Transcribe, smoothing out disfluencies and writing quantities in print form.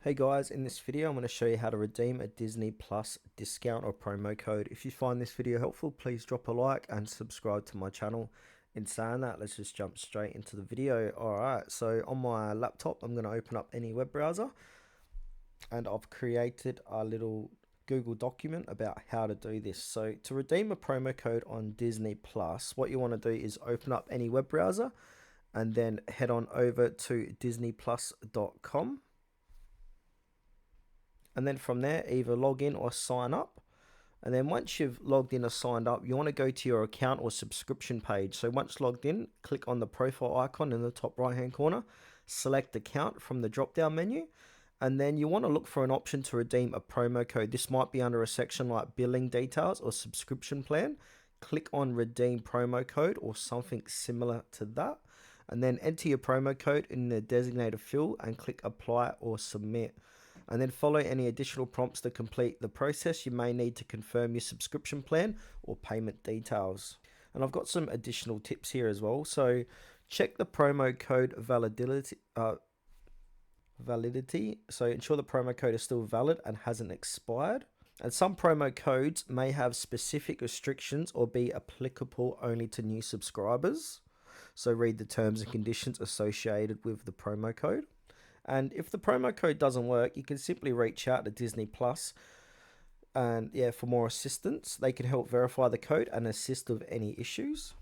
Hey guys, in this video I'm going to show you how to redeem a Disney Plus discount or promo code. If you find this video helpful, please drop a like and subscribe to my channel. In saying that, let's just jump straight into the video. Alright, so on my laptop I'm going to open up any web browser and I've created a little Google document about how to do this. So to redeem a promo code on Disney Plus, what you want to do is open up any web browser and then head on over to disneyplus.com. And then from there, either log in or sign up. And then once you've logged in or signed up, you want to go to your account or subscription page. So once logged in, click on the profile icon in the top right hand corner, select account from the drop down menu, and then you want to look for an option to redeem a promo code. This might be under a section like billing details or subscription plan. Click on redeem promo code or something similar to that, and then enter your promo code in the designated field and click apply or submit. And then follow any additional prompts to complete the process. You may need to confirm your subscription plan or payment details. And I've got some additional tips here as well. So check the promo code validity. So ensure the promo code is still valid and hasn't expired. And some promo codes may have specific restrictions or be applicable only to new subscribers. So read the terms and conditions associated with the promo code. And if the promo code doesn't work, you can simply reach out to Disney Plus and for more assistance. They can help verify the code and assist with any issues.